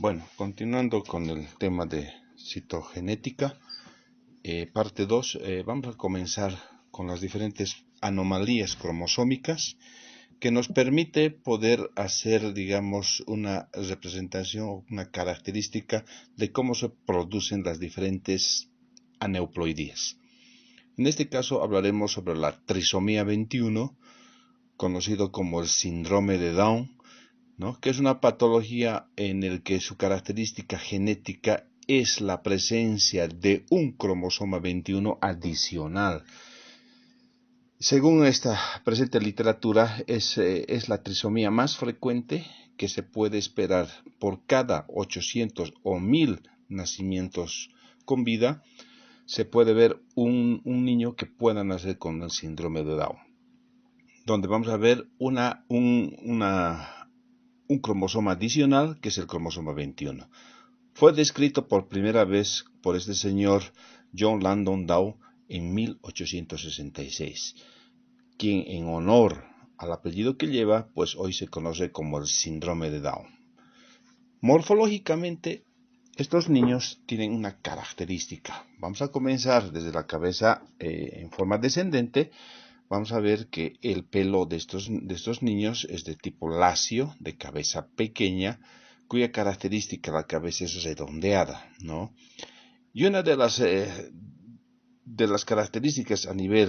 Bueno, continuando con el tema de citogenética, parte 2, vamos a comenzar con las diferentes anomalías cromosómicas que nos permite poder hacer, digamos, una representación, una característica de cómo se producen las diferentes aneuploidías. En este caso hablaremos sobre la trisomía 21, conocido como el síndrome de Down, ¿no? Que es una patología en la que su característica genética es la presencia de un cromosoma 21 adicional. Según esta presente literatura, es la trisomía más frecuente que se puede esperar por cada 800 o 1000 nacimientos con vida. Se puede ver un niño que pueda nacer con el síndrome de Down, donde vamos a ver un cromosoma adicional, que es el cromosoma 21. Fue descrito por primera vez por este señor John Langdon Dow en 1866, quien en honor al apellido que lleva, pues hoy se conoce como el síndrome de Down. Morfológicamente, estos niños tienen una característica. Vamos a comenzar desde la cabeza en forma descendente. Vamos a ver que el pelo de estos niños es de tipo lacio, de cabeza pequeña, cuya característica la cabeza es redondeada, ¿no? Y una de las características a nivel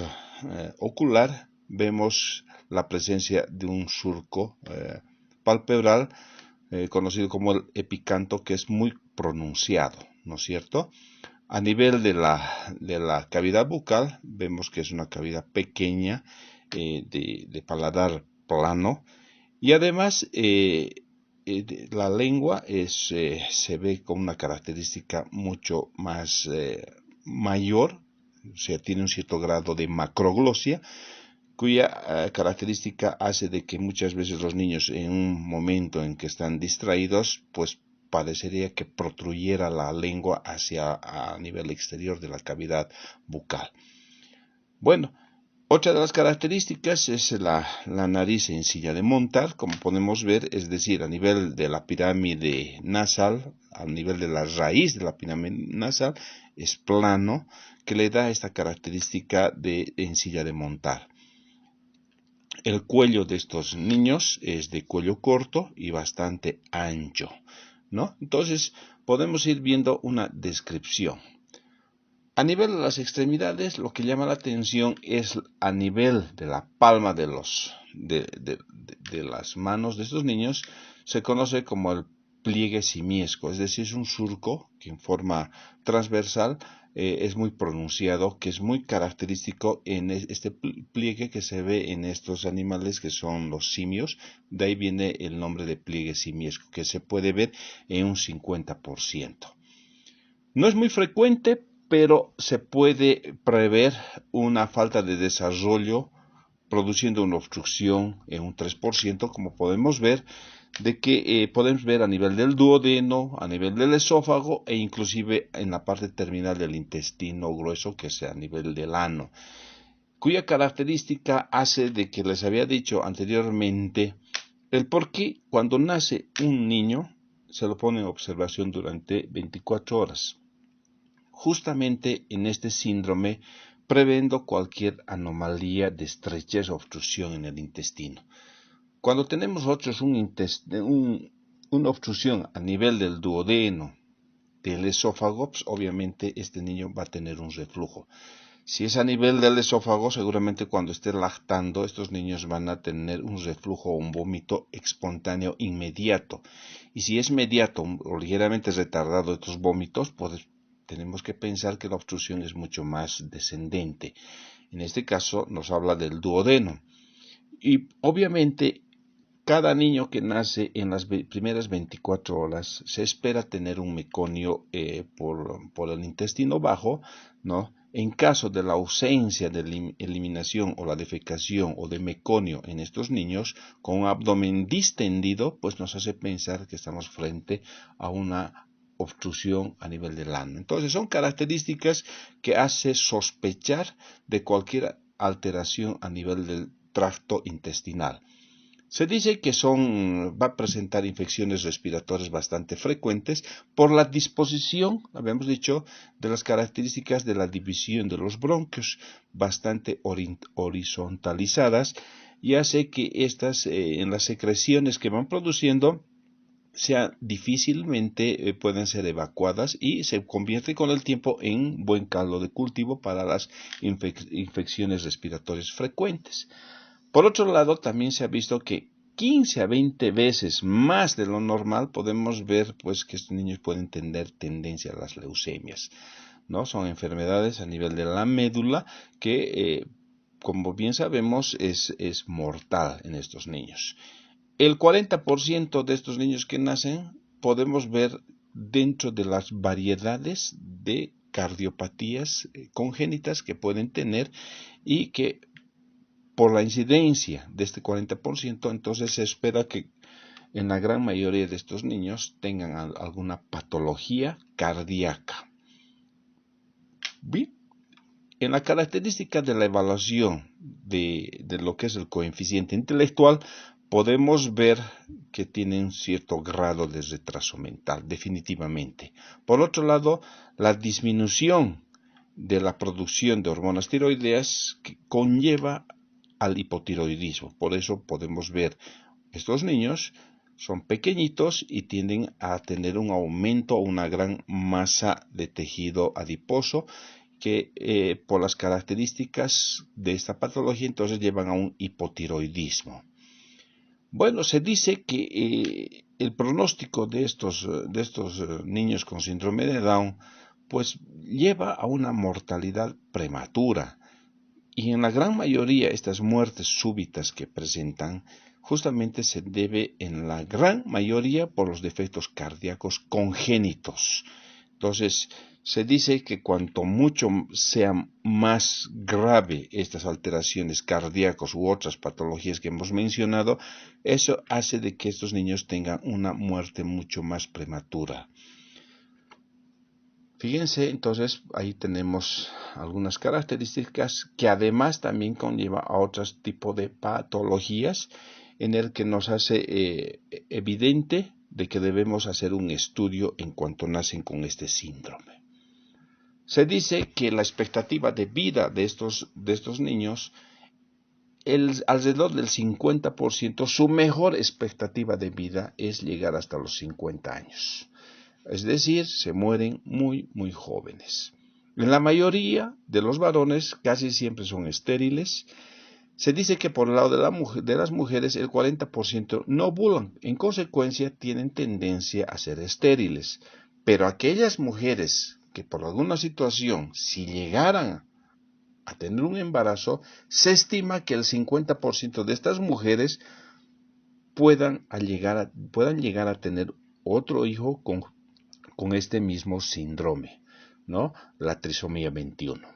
ocular, vemos la presencia de un surco palpebral, conocido como el epicanto, que es muy pronunciado, ¿no es cierto? A nivel de la cavidad bucal, vemos que es una cavidad pequeña, de paladar plano, y además la lengua se ve con una característica mucho más mayor, o sea, tiene un cierto grado de macroglosia, cuya característica hace de que muchas veces los niños, en un momento en que están distraídos, pues parecería que protruyera la lengua a nivel exterior de la cavidad bucal. Bueno, otra de las características es la nariz en silla de montar, como podemos ver, es decir, a nivel de la pirámide nasal, a nivel de la raíz de la pirámide nasal, es plano, que le da esta característica de en silla de montar. El cuello de estos niños es de cuello corto y bastante ancho, ¿no? Entonces, podemos ir viendo una descripción. A nivel de las extremidades, lo que llama la atención es a nivel de la palma de las manos de estos niños, se conoce como el pliegue simiesco, es decir, es un surco que en forma transversal es muy pronunciado, que es muy característico en este pliegue que se ve en estos animales que son los simios. De ahí viene el nombre de pliegue simiesco, que se puede ver en un 50%. No es muy frecuente, pero se puede prever una falta de desarrollo produciendo una obstrucción en un 3%, como podemos ver, de que podemos ver a nivel del duodeno, a nivel del esófago e inclusive en la parte terminal del intestino grueso, que es a nivel del ano, cuya característica hace de que les había dicho anteriormente el por qué cuando nace un niño se lo pone en observación durante 24 horas. Justamente en este síndrome, previendo cualquier anomalía de estrechez o obstrucción en el intestino. Cuando tenemos nosotros una obstrucción a nivel del duodeno, del esófago, pues obviamente este niño va a tener un reflujo. Si es a nivel del esófago, seguramente cuando esté lactando, estos niños van a tener un reflujo o un vómito espontáneo inmediato. Y si es mediato o ligeramente retardado estos vómitos, pues tenemos que pensar que la obstrucción es mucho más descendente. En este caso nos habla del duodeno. Y obviamente cada niño que nace en las primeras 24 horas se espera tener un meconio por el intestino bajo, ¿no? En caso de la ausencia de eliminación o la defecación o de meconio en estos niños, con un abdomen distendido, pues nos hace pensar que estamos frente a una obstrucción a nivel del ano. Entonces son características que hace sospechar de cualquier alteración a nivel del tracto intestinal. Se dice que va a presentar infecciones respiratorias bastante frecuentes por la disposición, habíamos dicho, de las características de la división de los bronquios, bastante horizontalizadas, y hace que estas, en las secreciones que van produciendo, difícilmente pueden ser evacuadas y se convierte con el tiempo en buen caldo de cultivo para las infecciones respiratorias frecuentes. Por otro lado, también se ha visto que 15 a 20 veces más de lo normal podemos ver pues que estos niños pueden tener tendencia a las leucemias, ¿no? Son enfermedades a nivel de la médula que, como bien sabemos, es mortal en estos niños. El 40% de estos niños que nacen podemos ver dentro de las variedades de cardiopatías congénitas que pueden tener y que por la incidencia de este 40%, entonces se espera que en la gran mayoría de estos niños tengan alguna patología cardíaca. Bien, en la característica de la evaluación de lo que es el coeficiente intelectual, podemos ver que tienen cierto grado de retraso mental, definitivamente. Por otro lado, la disminución de la producción de hormonas tiroideas que conlleva al hipotiroidismo. Por eso podemos ver estos niños son pequeñitos y tienden a tener un aumento o una gran masa de tejido adiposo que por las características de esta patología entonces llevan a un hipotiroidismo. Bueno, se dice que el pronóstico de estos niños con síndrome de Down pues lleva a una mortalidad prematura. Y en la gran mayoría estas muertes súbitas que presentan justamente se debe en la gran mayoría por los defectos cardíacos congénitos. Entonces, se dice que cuanto mucho sea más grave estas alteraciones cardíacas u otras patologías que hemos mencionado, eso hace de que estos niños tengan una muerte mucho más prematura. Fíjense, entonces, ahí tenemos algunas características que además también conlleva a otros tipos de patologías en el que nos hace evidente de que debemos hacer un estudio en cuanto nacen con este síndrome. Se dice que la expectativa de vida de estos niños, alrededor del 50%, su mejor expectativa de vida es llegar hasta los 50 años. Es decir, se mueren muy, muy jóvenes. En la mayoría de los varones casi siempre son estériles. Se dice que por el lado de las mujeres el 40% no ovulan. En consecuencia, tienen tendencia a ser estériles. Pero aquellas mujeres que por alguna situación, si llegaran a tener un embarazo, se estima que el 50% de estas mujeres puedan llegar a tener otro hijo con este mismo síndrome, ¿no? La trisomía 21.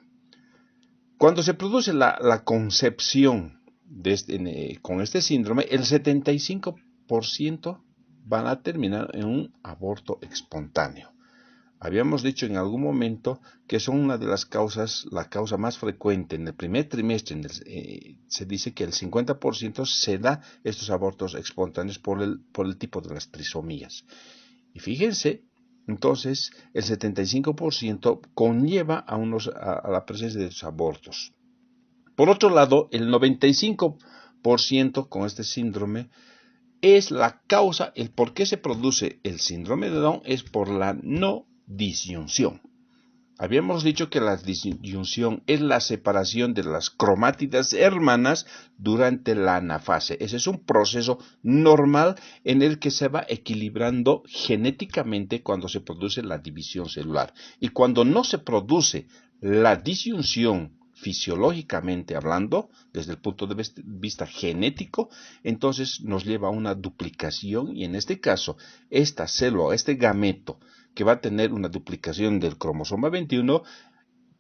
Cuando se produce la concepción con este síndrome, el 75% van a terminar en un aborto espontáneo. Habíamos dicho en algún momento que son una de las causas, la causa más frecuente en el primer trimestre. Se dice que el 50% se da estos abortos espontáneos por el tipo de las trisomías. Y fíjense, entonces el 75% conlleva a la presencia de los abortos. Por otro lado, el 95% con este síndrome es la causa, el por qué se produce el síndrome de Down es por la no disyunción. Habíamos dicho que la disyunción es la separación de las cromátidas hermanas durante la anafase. Ese es un proceso normal en el que se va equilibrando genéticamente cuando se produce la división celular. Y cuando no se produce la disyunción fisiológicamente hablando, desde el punto de vista genético, entonces nos lleva a una duplicación y en este caso, esta célula, este gameto, que va a tener una duplicación del cromosoma 21,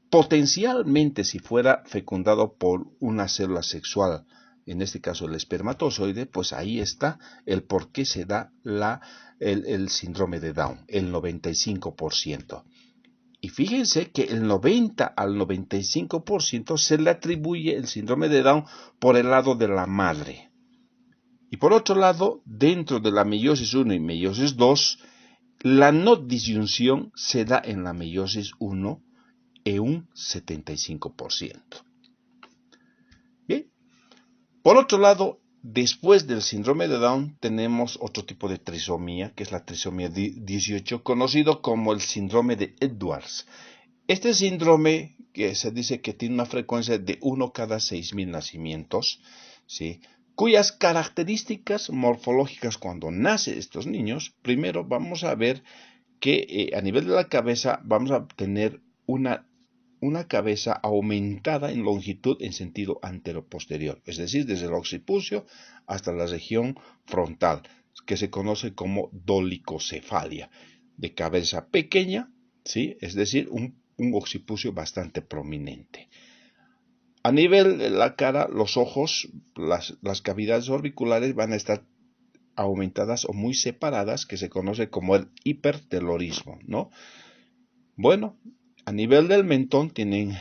potencialmente si fuera fecundado por una célula sexual, en este caso el espermatozoide, pues ahí está el por qué se da el síndrome de Down, el 95%. Y fíjense que el 90 al 95% se le atribuye el síndrome de Down por el lado de la madre. Y por otro lado, dentro de la meiosis 1 y meiosis 2, la no disyunción se da en la meiosis 1 en un 75%. Bien. Por otro lado, después del síndrome de Down tenemos otro tipo de trisomía, que es la trisomía 18, conocido como el síndrome de Edwards. Este síndrome, que se dice que tiene una frecuencia de 1 cada 6,000 nacimientos, ¿sí?, cuyas características morfológicas cuando nacen estos niños, primero vamos a ver que a nivel de la cabeza vamos a tener una cabeza aumentada en longitud en sentido anteroposterior, es decir, desde el occipucio hasta la región frontal, que se conoce como dolicocefalia, de cabeza pequeña, ¿sí?, es decir, un occipucio bastante prominente. A nivel de la cara, los ojos, las cavidades orbiculares van a estar aumentadas o muy separadas, que se conoce como el hipertelorismo, ¿no? Bueno, a nivel del mentón tienen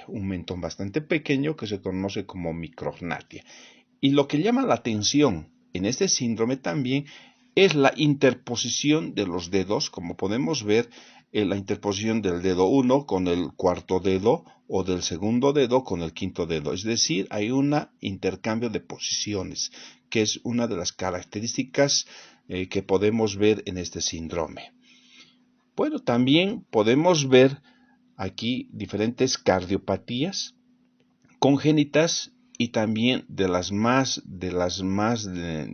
un mentón bastante pequeño que se conoce como micrognatia. Y lo que llama la atención en este síndrome también es la interposición de los dedos, como podemos ver la interposición del dedo 1 con el cuarto dedo o del segundo dedo con el quinto dedo. Es decir, hay un intercambio de posiciones, que es una de las características que podemos ver en este síndrome. Bueno, también podemos ver aquí diferentes cardiopatías congénitas y también de las más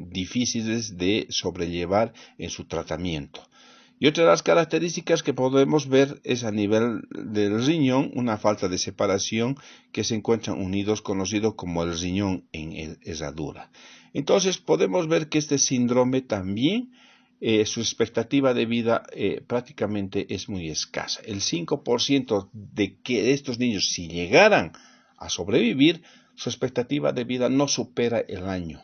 difíciles de sobrellevar en su tratamiento. Y otra de las características que podemos ver es a nivel del riñón, una falta de separación que se encuentran unidos, conocido como el riñón en herradura. Entonces podemos ver que este síndrome también su expectativa de vida prácticamente es muy escasa. El 5% de que estos niños, si llegaran a sobrevivir, su expectativa de vida no supera el año.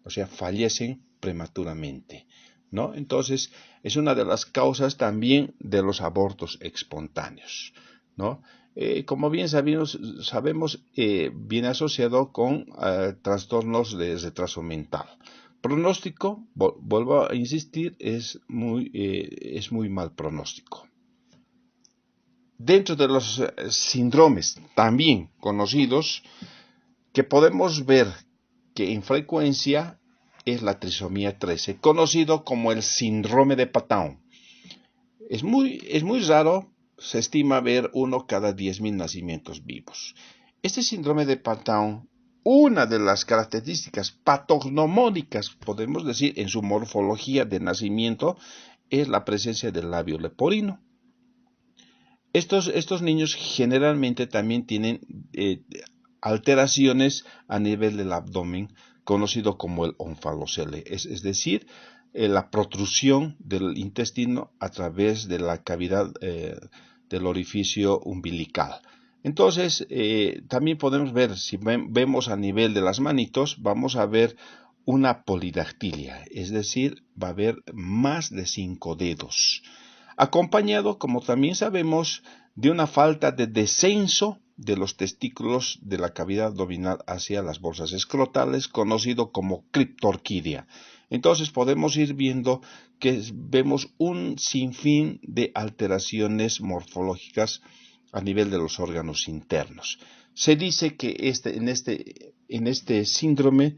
O sea, fallecen prematuramente, ¿no? Entonces, es una de las causas también de los abortos espontáneos, ¿no? Como bien sabemos, viene asociado con trastornos de retraso mental. Pronóstico, vuelvo a insistir, es muy mal pronóstico. Dentro de los síndromes también conocidos, que podemos ver que en frecuencia es la trisomía 13, conocido como el síndrome de Patton. Es muy raro, se estima ver 1 cada 10,000 nacimientos vivos. Este síndrome de Patton, una de las características patognomónicas, podemos decir, en su morfología de nacimiento, es la presencia del labio leporino. Estos niños generalmente también tienen alteraciones a nivel del abdomen, conocido como el onfalocele, es decir, la protrusión del intestino a través de la cavidad del orificio umbilical. Entonces, también podemos ver, si vemos a nivel de las manitos, vamos a ver una polidactilia, es decir, va a haber más de 5 dedos, acompañado, como también sabemos, de una falta de descenso de los testículos de la cavidad abdominal hacia las bolsas escrotales, conocido como criptorquidia. Entonces podemos ir viendo que vemos un sinfín de alteraciones morfológicas a nivel de los órganos internos. Se dice que en este síndrome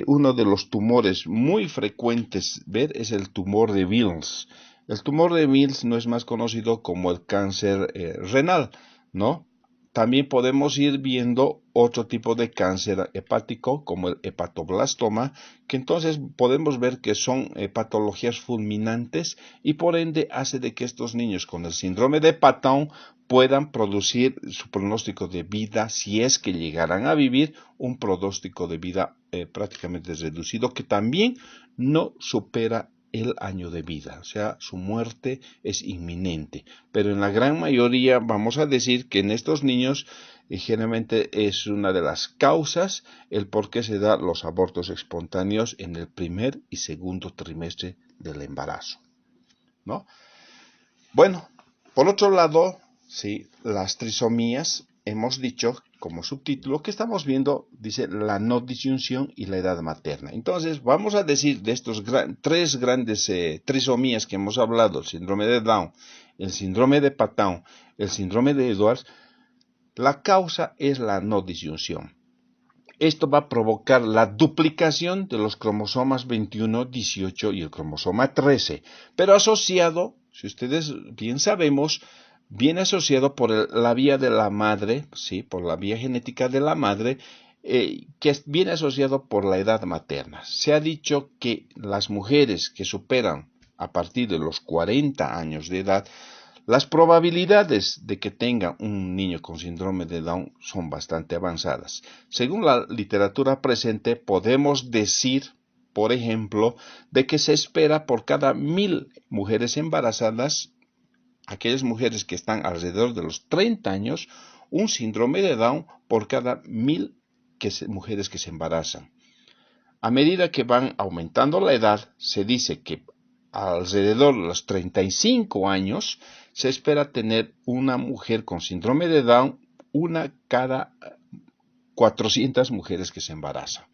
uno de los tumores muy frecuentes ver es el tumor de Wilms. El tumor de Wilms no es más conocido como el cáncer renal, ¿no? También podemos ir viendo otro tipo de cáncer hepático, como el hepatoblastoma, que entonces podemos ver que son patologías fulminantes y por ende hace de que estos niños con el síndrome de Patton puedan producir su pronóstico de vida, si es que llegaran a vivir, un pronóstico de vida prácticamente reducido, que también no supera el año de vida, o sea, su muerte es inminente. Pero en la gran mayoría vamos a decir que en estos niños generalmente es una de las causas el por qué se dan los abortos espontáneos en el primer y segundo trimestre del embarazo, ¿no? Bueno, por otro lado, sí, las trisomías hemos dicho como subtítulo, que estamos viendo, dice la no disyunción y la edad materna. Entonces, vamos a decir de estos tres grandes trisomías que hemos hablado, el síndrome de Down, el síndrome de Patton, el síndrome de Edwards, la causa es la no disyunción. Esto va a provocar la duplicación de los cromosomas 21, 18 y el cromosoma 13, pero asociado, si ustedes bien sabemos, viene asociado por la vía de la madre, ¿sí? Por la vía genética de la madre, que viene asociado por la edad materna. Se ha dicho que las mujeres que superan a partir de los 40 años de edad, las probabilidades de que tenga un niño con síndrome de Down son bastante avanzadas. Según la literatura presente, podemos decir, por ejemplo, de que se espera por cada 1000 mujeres embarazadas, aquellas mujeres que están alrededor de los 30 años, un síndrome de Down por cada 1000 mujeres que se embarazan. A medida que van aumentando la edad, se dice que alrededor de los 35 años se espera tener una mujer con síndrome de Down, una cada 400 mujeres que se embarazan.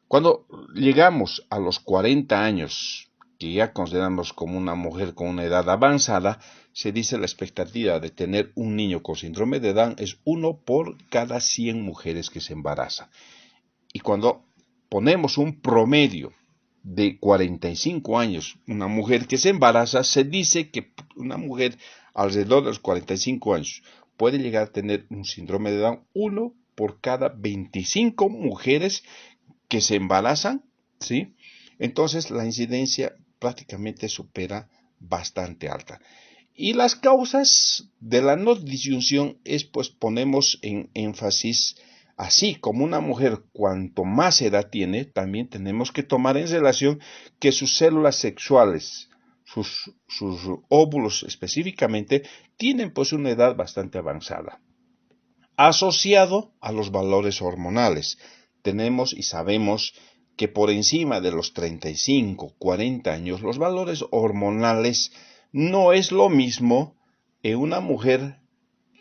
Cuando llegamos a los 40 años, que ya consideramos como una mujer con una edad avanzada, se dice la expectativa de tener un niño con síndrome de Down es 1 por cada 100 mujeres que se embarazan. Y cuando ponemos un promedio de 45 años, una mujer que se embaraza, se dice que una mujer alrededor de los 45 años puede llegar a tener un síndrome de Down 1 por cada 25 mujeres que se embarazan, ¿sí? Entonces la incidencia prácticamente supera bastante alta. Y las causas de la no disyunción es, pues ponemos en énfasis, así como una mujer cuanto más edad tiene, también tenemos que tomar en relación que sus células sexuales, sus óvulos específicamente, tienen pues una edad bastante avanzada. Asociado a los valores hormonales, tenemos y sabemos que por encima de los 35, 40 años, los valores hormonales no es lo mismo en una mujer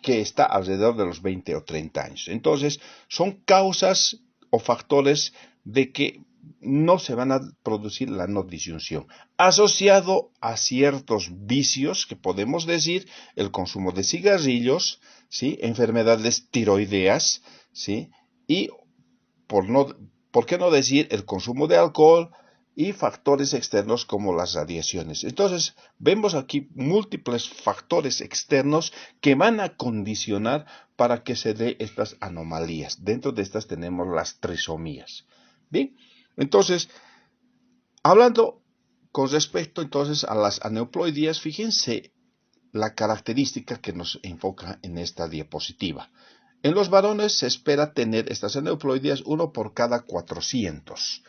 que está alrededor de los 20 o 30 años. Entonces, son causas o factores de que no se van a producir la no disyunción. Asociado a ciertos vicios que podemos decir, el consumo de cigarrillos, ¿sí? Enfermedades tiroideas, ¿sí? Y ¿por qué no decir el consumo de alcohol y factores externos como las radiaciones? Entonces, vemos aquí múltiples factores externos que van a condicionar para que se dé estas anomalías. Dentro de estas tenemos las trisomías. Bien, entonces, hablando con respecto entonces a las aneuploidías, fíjense la característica que nos enfoca en esta diapositiva. En los varones se espera tener estas aneuploidías 1 por cada 400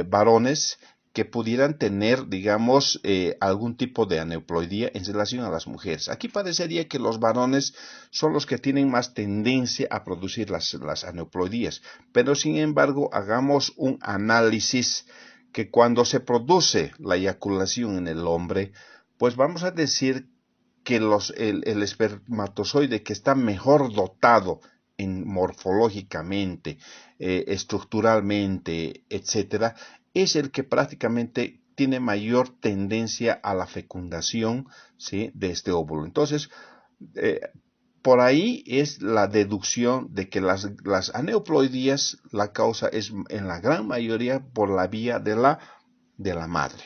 varones que pudieran tener, digamos, algún tipo de aneuploidía en relación a las mujeres. Aquí parecería que los varones son los que tienen más tendencia a producir las aneuploidías, pero sin embargo hagamos un análisis que cuando se produce la eyaculación en el hombre, pues vamos a decir que el espermatozoide que está mejor dotado morfológicamente, estructuralmente, etcétera, es el que prácticamente tiene mayor tendencia a la fecundación, ¿sí? De este óvulo. Entonces, por ahí es la deducción de que las aneuploidías, la causa es en la gran mayoría por la vía de la madre.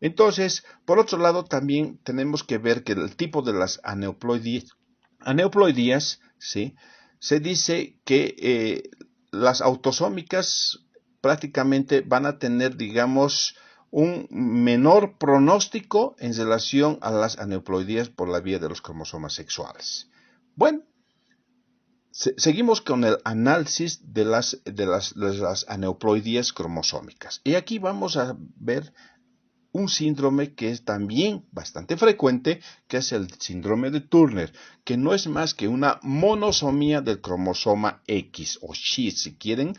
Entonces, por otro lado, también tenemos que ver que el tipo de las aneuploidías, ¿sí? Se dice que las autosómicas prácticamente van a tener, digamos, un menor pronóstico en relación a las aneuploidías por la vía de los cromosomas sexuales. Bueno, seguimos con el análisis de las aneuploidías cromosómicas. Y aquí vamos a ver un síndrome que es también bastante frecuente, que es el síndrome de Turner, que no es más que una monosomía del cromosoma X o Y, si quieren,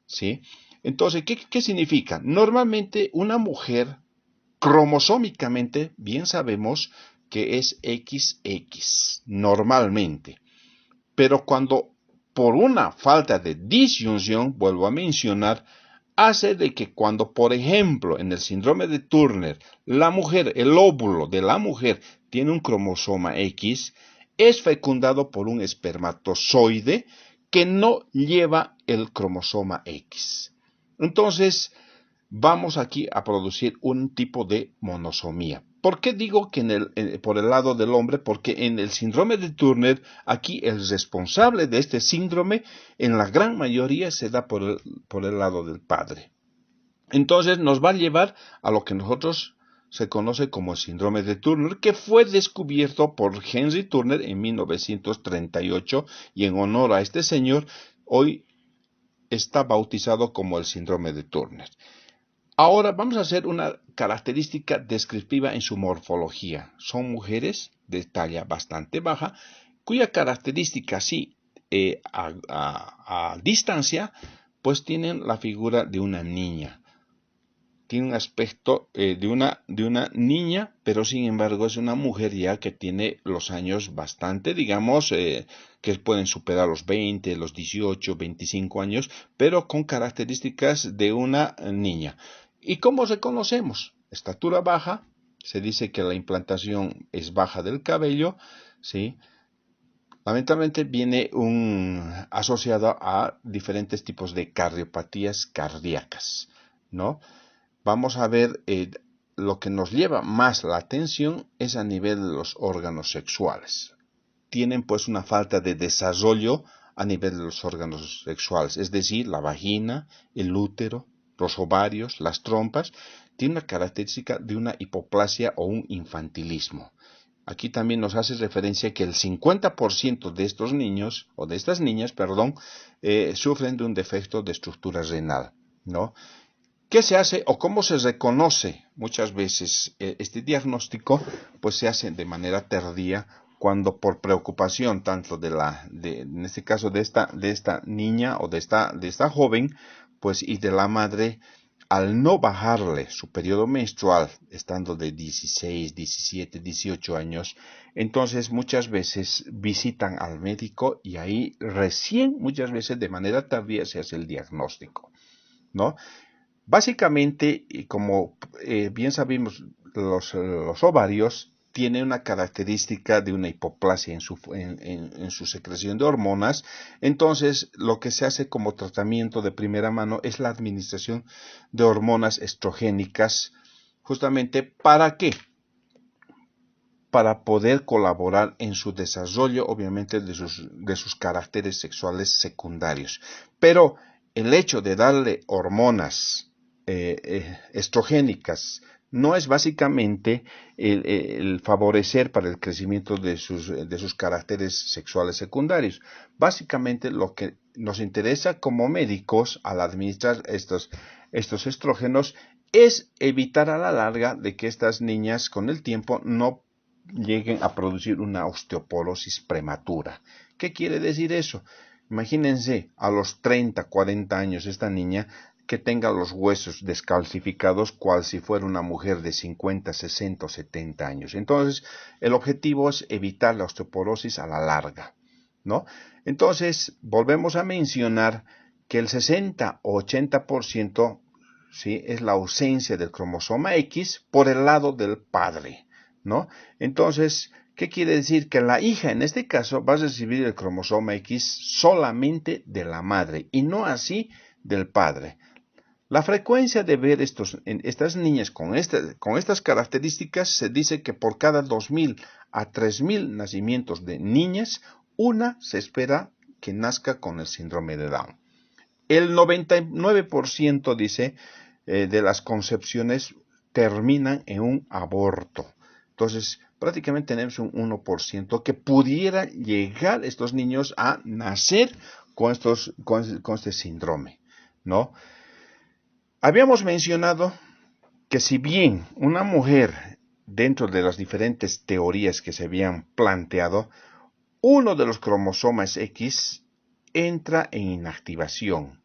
¿sí? Entonces, ¿qué significa? Normalmente una mujer cromosómicamente, bien sabemos que es XX, normalmente, pero cuando por una falta de disyunción, vuelvo a mencionar, hace de que cuando, por ejemplo, en el síndrome de Turner, la mujer, el óvulo de la mujer tiene un cromosoma X, es fecundado por un espermatozoide que no lleva el cromosoma X. Entonces, vamos aquí a producir un tipo de monosomía. ¿Por qué digo que por el lado del hombre? Porque en el síndrome de Turner, aquí el responsable de este síndrome, en la gran mayoría, se da por el lado del padre. Entonces nos va a llevar a lo que nosotros se conoce como el síndrome de Turner, que fue descubierto por Henry Turner en 1938, y en honor a este señor, hoy está bautizado como el síndrome de Turner. Ahora vamos a hacer una característica descriptiva en su morfología. Son mujeres de talla bastante baja, cuya característica sí, a distancia, pues tienen la figura de una niña. Tiene un aspecto de una niña, pero sin embargo es una mujer ya que tiene los años bastante, digamos, que pueden superar los 20, los 18, 25 años, pero con características de una niña. ¿Y cómo reconocemos? Estatura baja, se dice que la implantación es baja del cabello, ¿sí? Lamentablemente viene asociado a diferentes tipos de cardiopatías cardíacas, ¿no? Vamos a ver, lo que nos lleva más la atención es a nivel de los órganos sexuales. Tienen pues una falta de desarrollo a nivel de los órganos sexuales, es decir, la vagina, el útero, los ovarios, las trompas, tiene una característica de una hipoplasia o un infantilismo. Aquí también nos hace referencia que el 50% de estos niños, o de estas niñas, perdón, sufren de un defecto de estructura renal, ¿no? ¿Qué se hace o cómo se reconoce muchas veces este diagnóstico? Pues se hace de manera tardía, cuando por preocupación tanto en este caso de esta niña o de esta joven, pues y de la madre, al no bajarle su periodo menstrual, estando de 16, 17, 18 años, entonces muchas veces visitan al médico y ahí recién, muchas veces de manera tardía, se hace el diagnóstico, ¿no? Básicamente, como bien sabemos, los ovarios tienen una característica de una hipoplasia en su secreción de hormonas. Entonces, lo que se hace como tratamiento de primera mano es la administración de hormonas estrogénicas, justamente ¿para qué? Para poder colaborar en su desarrollo, obviamente, de sus caracteres sexuales secundarios. Pero el hecho de darle hormonas estrogénicas no es básicamente el favorecer para el crecimiento de sus caracteres sexuales secundarios. Básicamente lo que nos interesa como médicos al administrar estos estrógenos es evitar a la larga de que estas niñas con el tiempo no lleguen a producir una osteoporosis prematura. ¿Qué quiere decir eso? Imagínense a los 30, 40 años esta niña que tenga los huesos descalcificados cual si fuera una mujer de 50, 60 o 70 años. Entonces, el objetivo es evitar la osteoporosis a la larga, ¿no? Entonces, volvemos a mencionar que el 60 o 80%, ¿sí?, es la ausencia del cromosoma X por el lado del padre, ¿no? Entonces, ¿qué quiere decir? Que la hija, en este caso, va a recibir el cromosoma X solamente de la madre y no así del padre. La frecuencia de ver estas niñas con estas características se dice que por cada 2.000 a 3.000 nacimientos de niñas, una se espera que nazca con el síndrome de Down. El 99% dice de las concepciones terminan en un aborto. Entonces, prácticamente tenemos un 1% que pudiera llegar estos niños a nacer con este síndrome, ¿no? Habíamos mencionado que si bien una mujer, dentro de las diferentes teorías que se habían planteado, uno de los cromosomas X entra en inactivación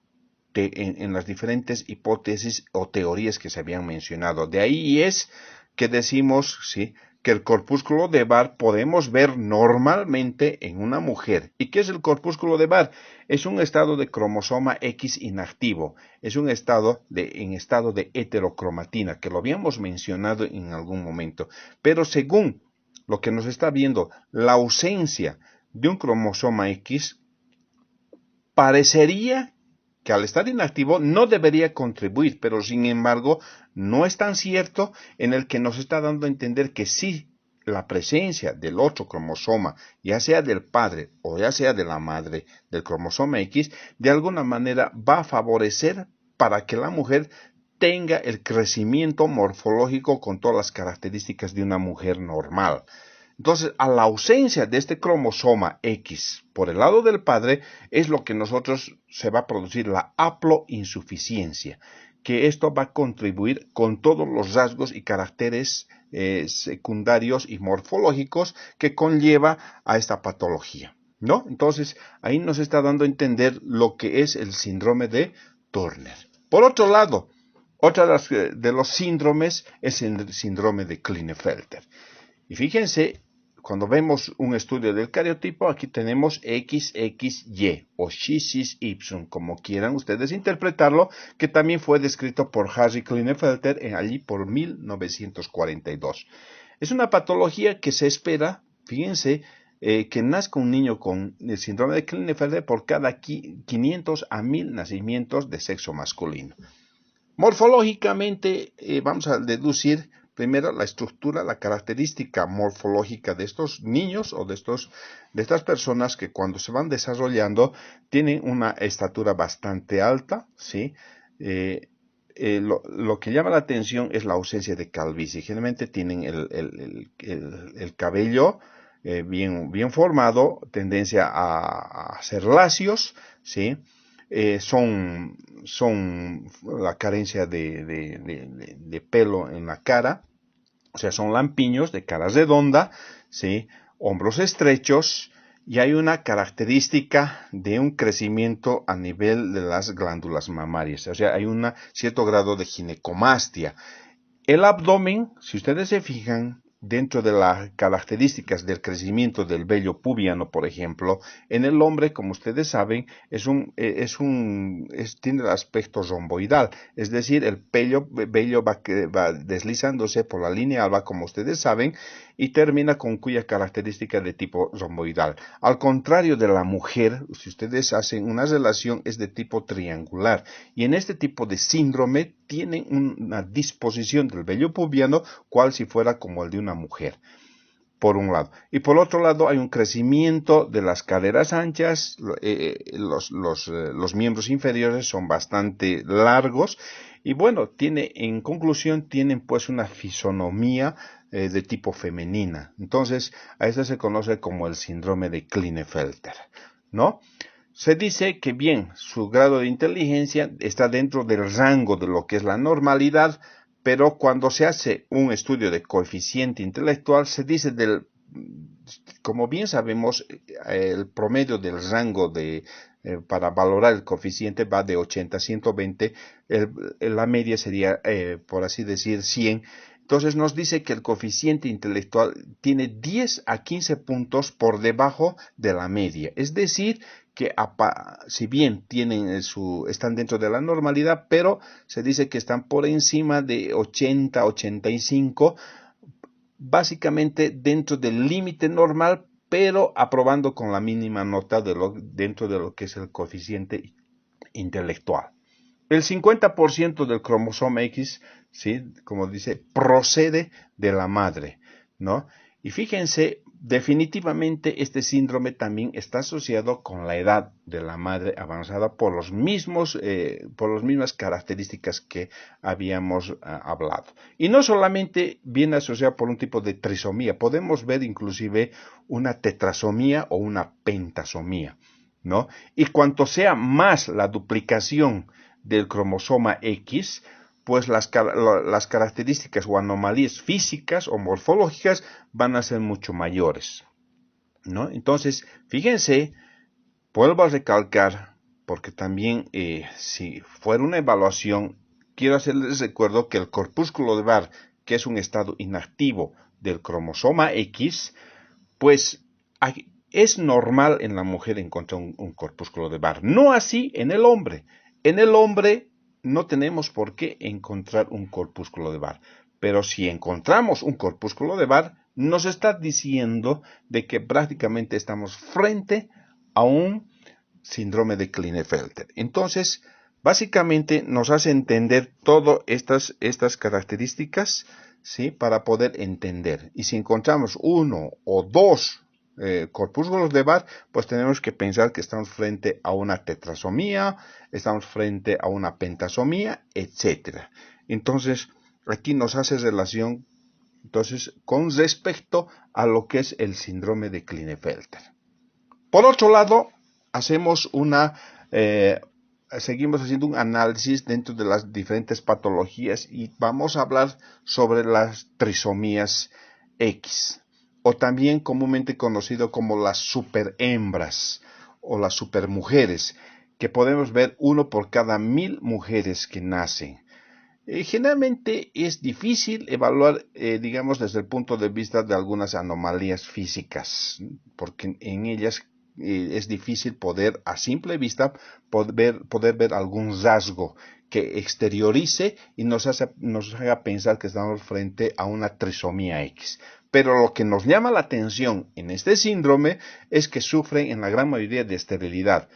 en las diferentes hipótesis o teorías que se habían mencionado. De ahí es que decimos, ¿sí?, que el corpúsculo de Barr podemos ver normalmente en una mujer. ¿Y qué es el corpúsculo de Barr? Es un estado de cromosoma X inactivo, es un estado en estado de heterocromatina, que lo habíamos mencionado en algún momento. Pero según lo que nos está viendo, la ausencia de un cromosoma X parecería que al estar inactivo no debería contribuir, pero sin embargo no es tan cierto, en el que nos está dando a entender que sí, la presencia del otro cromosoma, ya sea del padre o ya sea de la madre del cromosoma X, de alguna manera va a favorecer para que la mujer tenga el crecimiento morfológico con todas las características de una mujer normal. Entonces, a la ausencia de este cromosoma X por el lado del padre es lo que nosotros se va a producir la haploinsuficiencia, que esto va a contribuir con todos los rasgos y caracteres secundarios y morfológicos que conlleva a esta patología, ¿no? Entonces, ahí nos está dando a entender lo que es el síndrome de Turner. Por otro lado, otro de los síndromes es el síndrome de Klinefelter. Y fíjense, cuando vemos un estudio del cariotipo, aquí tenemos XXY o XXY, como quieran ustedes interpretarlo, que también fue descrito por Harry Klinefelter allí por 1942. Es una patología que se espera, fíjense, que nazca un niño con el síndrome de Klinefelter por cada 500 a 1000 nacimientos de sexo masculino. Morfológicamente, vamos a deducir primero la estructura, la característica morfológica de estos niños o de estas personas que cuando se van desarrollando tienen una estatura bastante alta, ¿sí? Lo que llama la atención es la ausencia de calvicie. Generalmente tienen el cabello bien formado, tendencia a ser lacios, ¿sí? Son la carencia de pelo en la cara, o sea, son lampiños de cara redonda, ¿sí? Hombros estrechos, y hay una característica de un crecimiento a nivel de las glándulas mamarias, o sea, hay un cierto grado de ginecomastia. El abdomen, si ustedes se fijan, dentro de las características del crecimiento del vello pubiano, por ejemplo, en el hombre, como ustedes saben, tiene el aspecto romboidal, es decir, el vello va deslizándose por la línea alba, como ustedes saben, y termina con cuya característica de tipo romboidal. Al contrario de la mujer, si ustedes hacen una relación, es de tipo triangular, y en este tipo de síndrome tienen una disposición del vello pubiano cual si fuera como el de una mujer, por un lado. Y por otro lado hay un crecimiento de las caderas anchas, los miembros inferiores son bastante largos, y bueno, en conclusión, tienen pues una fisonomía de tipo femenina. Entonces, a esto se conoce como el síndrome de Klinefelter, ¿no? Se dice que bien, su grado de inteligencia está dentro del rango de lo que es la normalidad, pero cuando se hace un estudio de coeficiente intelectual, se dice como bien sabemos, el promedio del rango para valorar el coeficiente va de 80 a 120, la media sería, por así decir, 100. Entonces nos dice que el coeficiente intelectual tiene 10 a 15 puntos por debajo de la media. Es decir, que si bien están dentro de la normalidad, pero se dice que están por encima de 80, 85, básicamente dentro del límite normal, pero aprobando con la mínima nota dentro de lo que es el coeficiente intelectual. El 50% del cromosoma X, ¿sí? Como dice, procede de la madre, ¿no? Y fíjense, definitivamente este síndrome también está asociado con la edad de la madre avanzada por las mismas características que habíamos hablado. Y no solamente viene asociado por un tipo de trisomía, podemos ver inclusive una tetrasomía o una pentasomía, ¿no? Y cuanto sea más la duplicación del cromosoma X, pues las características o anomalías físicas o morfológicas van a ser mucho mayores, ¿no? Entonces, fíjense, vuelvo a recalcar, porque también si fuera una evaluación, quiero hacerles recuerdo que el corpúsculo de Barr, que es un estado inactivo del cromosoma X, pues es normal en la mujer encontrar un corpúsculo de Barr. No así en el hombre. En el hombre no tenemos por qué encontrar un corpúsculo de Barr. Pero si encontramos un corpúsculo de Barr, nos está diciendo de que prácticamente estamos frente a un síndrome de Klinefelter. Entonces, básicamente nos hace entender todas estas características, ¿sí? Para poder entender. Y si encontramos uno o dos corpúsculos de Barr, pues tenemos que pensar que estamos frente a una tetrasomía, estamos frente a una pentasomía, etc. Entonces, aquí nos hace relación con respecto a lo que es el síndrome de Klinefelter. Por otro lado, seguimos haciendo un análisis dentro de las diferentes patologías y vamos a hablar sobre las trisomías X, o también comúnmente conocido como las superhembras o las supermujeres, que podemos ver uno por cada 1000 mujeres que nacen. Generalmente es difícil evaluar, digamos, desde el punto de vista de algunas anomalías físicas, porque en ellas es difícil poder, a simple vista, poder ver algún rasgo que exteriorice y nos haga pensar que estamos frente a una trisomía X. Pero lo que nos llama la atención en este síndrome es que sufren en la gran mayoría de esterilidad.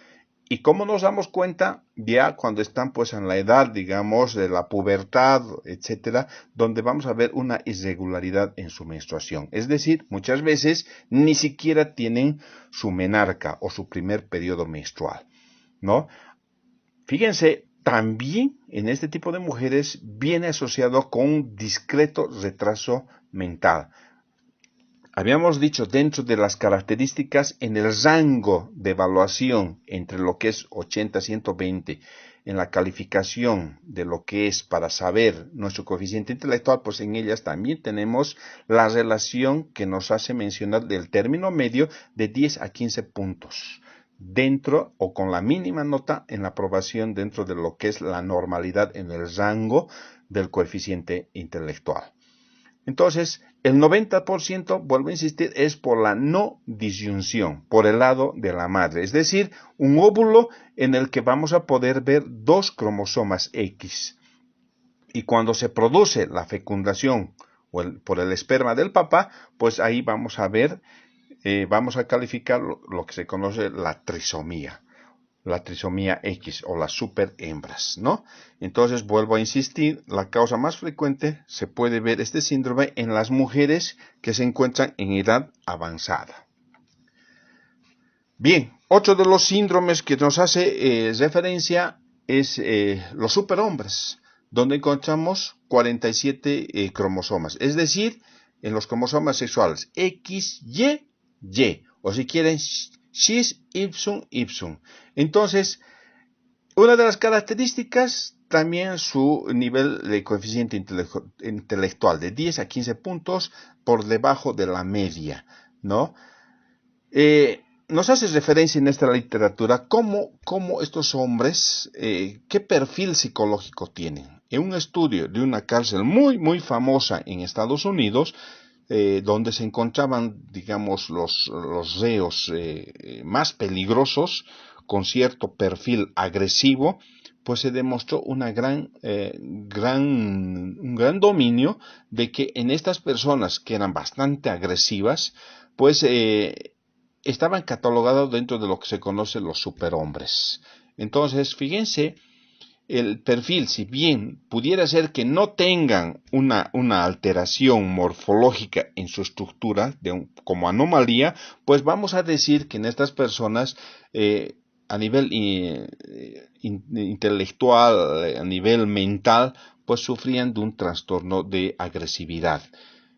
¿Y cómo nos damos cuenta? Ya cuando están pues en la edad, digamos, de la pubertad, etcétera, donde vamos a ver una irregularidad en su menstruación. Es decir, muchas veces ni siquiera tienen su menarca o su primer periodo menstrual, ¿no? Fíjense, también en este tipo de mujeres viene asociado con un discreto retraso mental. Habíamos dicho dentro de las características en el rango de evaluación entre lo que es 80 a 120 en la calificación de lo que es para saber nuestro coeficiente intelectual, pues en ellas también tenemos la relación que nos hace mencionar del término medio de 10 a 15 puntos dentro o con la mínima nota en la aprobación dentro de lo que es la normalidad en el rango del coeficiente intelectual. Entonces, el 90%, vuelvo a insistir, es por la no disyunción, por el lado de la madre. Es decir, un óvulo en el que vamos a poder ver dos cromosomas X. Y cuando se produce la fecundación por el esperma del papá, pues ahí vamos a ver, vamos a calificar lo que se conoce la trisomía X o las superhembras, ¿no? Entonces, vuelvo a insistir, la causa más frecuente se puede ver este síndrome en las mujeres que se encuentran en edad avanzada. Bien, otro de los síndromes que nos hace referencia es los superhombres, donde encontramos 47 cromosomas, es decir, en los cromosomas sexuales X, Y, o si quieren Cis, Ipsum. Entonces, una de las características, también su nivel de coeficiente intelectual, de 10 a 15 puntos por debajo de la media, ¿no? Nos hace referencia en esta literatura cómo estos hombres, qué perfil psicológico tienen. En un estudio de una cárcel muy, muy famosa en Estados Unidos, donde se encontraban, digamos, los reos más peligrosos, con cierto perfil agresivo, pues se demostró un gran dominio de que en estas personas que eran bastante agresivas, pues estaban catalogados dentro de lo que se conoce los superhombres. Entonces, fíjense, el perfil, si bien pudiera ser que no tengan una alteración morfológica en su estructura como anomalía, pues vamos a decir que en estas personas a nivel intelectual, a nivel mental, pues sufrían de un trastorno de agresividad.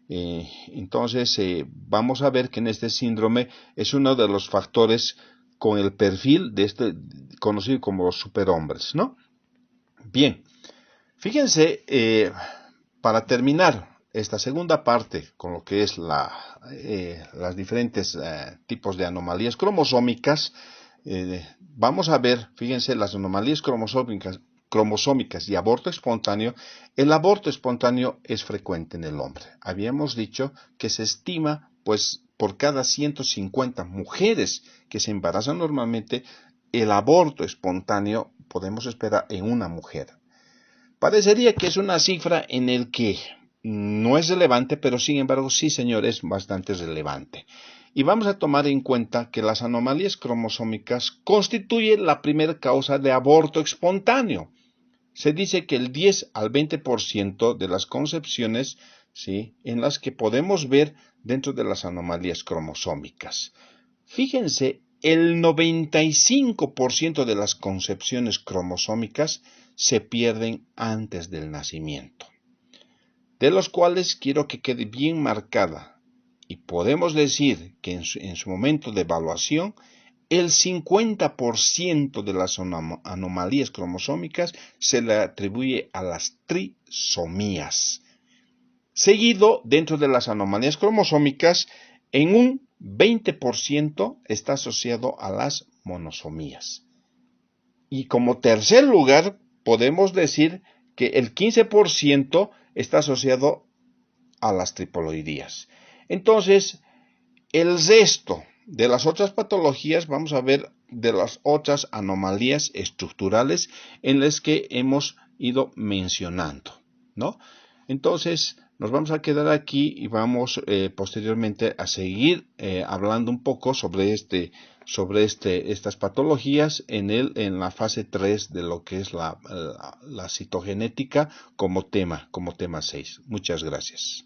Entonces vamos a ver que en este síndrome es uno de los factores con el perfil de este conocido como los superhombres, ¿no? Bien, fíjense, para terminar esta segunda parte con lo que es las diferentes tipos de anomalías cromosómicas, vamos a ver, fíjense, las anomalías cromosómicas y aborto espontáneo, el aborto espontáneo es frecuente en el hombre. Habíamos dicho que se estima, pues, por cada 150 mujeres que se embarazan normalmente, el aborto espontáneo podemos esperar en una mujer. Parecería que es una cifra en el que no es relevante, pero sin embargo, sí, señor, es bastante relevante. Y vamos a tomar en cuenta que las anomalías cromosómicas constituyen la primera causa de aborto espontáneo. Se dice que el 10 al 20% de las concepciones, ¿sí?, en las que podemos ver dentro de las anomalías cromosómicas. Fíjense, el 95% de las concepciones cromosómicas se pierden antes del nacimiento, de los cuales quiero que quede bien marcada. Y podemos decir que en su momento de evaluación, el 50% de las anomalías cromosómicas se le atribuye a las trisomías. Seguido, dentro de las anomalías cromosómicas, en un 20% está asociado a las monosomías. Y como tercer lugar, podemos decir que el 15% está asociado a las triploidías. Entonces, el resto de las otras patologías, vamos a ver de las otras anomalías estructurales en las que hemos ido mencionando, ¿no? Entonces, nos vamos a quedar aquí y vamos posteriormente a seguir hablando un poco sobre estas patologías en la fase 3 de lo que es la citogenética como tema 6. Muchas gracias.